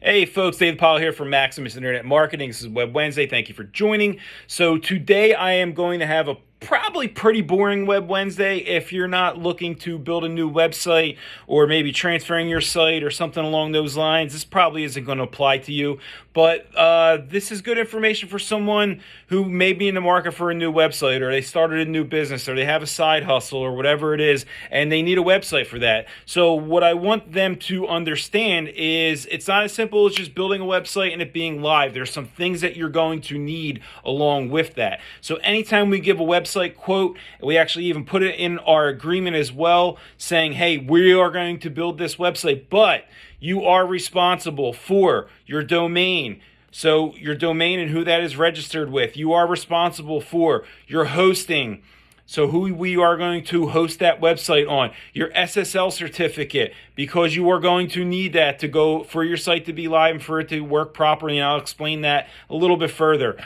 Hey folks, Dave Powell here from Maximus Internet Marketing. This is Web Wednesday. Thank you for joining. So today I am going to have a probably pretty boring Web Wednesday if you're not looking to build a new website or maybe transferring your site or something along those lines. This probably isn't going to apply to you, but this is good information for someone who may be in the market for a new website, or they started a new business, or they have a side hustle or whatever it is, and they need a website for that. So what I want them to understand is it's not as simple as just building a website and it being live. There's some things that you're going to need along with that. So anytime we give a website quote, we actually even put it in our agreement as well, saying, hey, we are going to build this website, but you are responsible for your domain. So your domain and who that is registered with. You are responsible for your hosting. So who we are going to host that website on, your SSL certificate, because you are going to need that to go for your site to be live and for it to work properly. And I'll explain that a little bit further.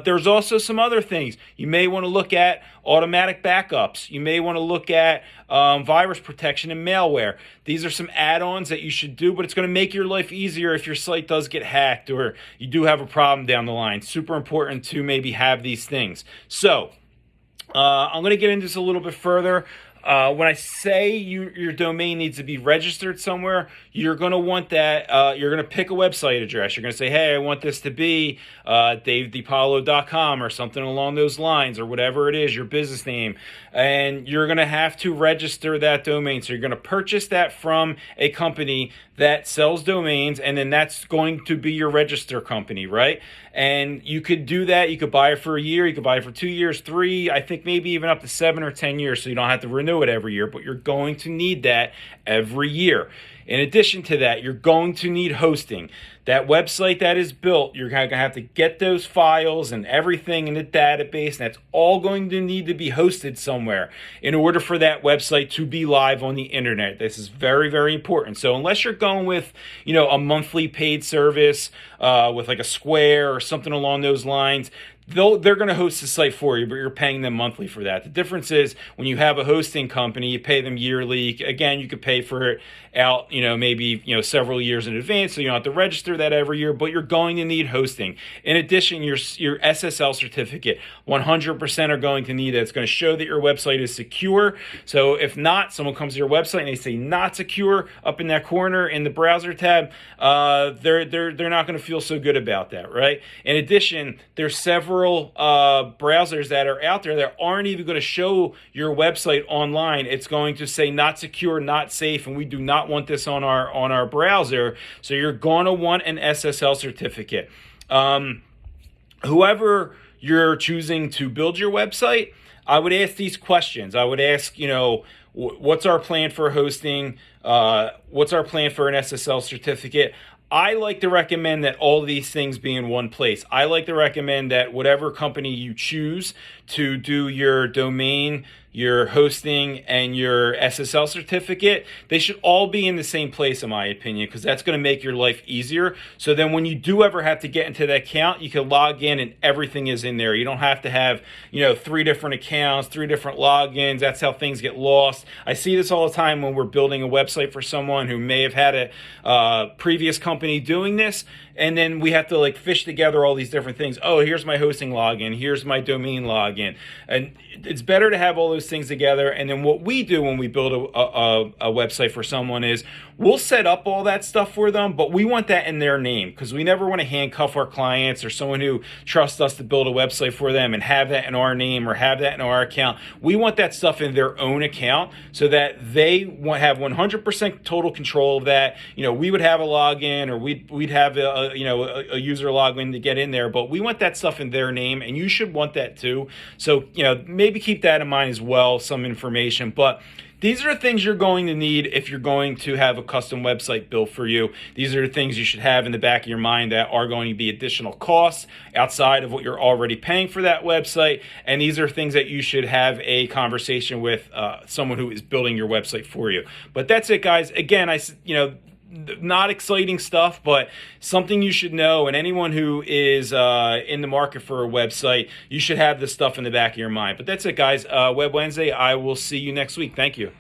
There's also some other things. You may want to look at automatic backups. You may want to look at virus protection and malware. These are some add-ons that you should do, but it's going to make your life easier if your site does get hacked or you do have a problem down the line. Super important to maybe have these things. So I'm going to get into this a little bit further. When I say your domain needs to be registered somewhere, you're going to want that. You're going to pick a website address. You're going to say, hey, I want this to be davedipollo.com or something along those lines, or whatever it is, your business name. And you're going to have to register that domain. So you're going to purchase that from a company that sells domains, and then that's going to be your register company, right? And you could do that. You could buy it for a year. You could buy it for 2 years, 3, I think maybe even up to 7 or 10 years. So you don't have to renew it every year, but you're going to need that every year. In addition to that, you're going to need hosting. That website that is built, you're going to have to get those files and everything in the database, and that's all going to need to be hosted somewhere in order for that website to be live on the internet. This is very, very important. So unless you're going with, a monthly paid service with like a Square or something along those lines, they're going to host the site for you, but you're paying them monthly for that. The difference is when you have a hosting company, you pay them yearly. Again, you could pay for it out, maybe, several years in advance, so you don't have to register that every year, but you're going to need hosting. In addition, your SSL certificate, 100% are going to need it. It's going to show that your website is secure. So if not, someone comes to your website and they say not secure up in that corner in the browser tab, they're not going to feel so good about that, right? In addition, there's several browsers that are out there that aren't even going to show your website online. It's going to say not secure, not safe, and we do not want this on our browser. So you're going to want an SSL certificate. Whoever you're choosing to build your website, I would ask these questions. I would ask, what's our plan for hosting? What's our plan for an SSL certificate? I like to recommend that all of these things be in one place. I like to recommend that whatever company you choose to do your domain, your hosting, and your SSL certificate, they should all be in the same place, in my opinion, because that's going to make your life easier. So then when you do ever have to get into that account, you can log in and everything is in there. You don't have to have, 3 different accounts, 3 different logins. That's how things get lost. I see this all the time when we're building a website for someone who may have had a previous company doing this, and then we have to fish together all these different things. Oh, here's my hosting login. Here's my domain login. And it's better to have all those things together. And then what we do when we build a website for someone is we'll set up all that stuff for them, but we want that in their name, because we never want to handcuff our clients or someone who trusts us to build a website for them and have that in our name or have that in our account. We want that stuff in their own account so that they have 100% total control of that. We would have a login, or we'd have a user login to get in there, but we want that stuff in their name, and you should want that too. So, maybe keep that in mind as well, some information. But these are the things you're going to need if you're going to have a custom website built for you. These are the things you should have in the back of your mind that are going to be additional costs outside of what you're already paying for that website. And these are things that you should have a conversation with someone who is building your website for you. But that's it, guys. Again, not exciting stuff, but something you should know. And anyone who is in the market for a website, you should have this stuff in the back of your mind. But that's it, guys. Web Wednesday. I will see you next week. Thank you.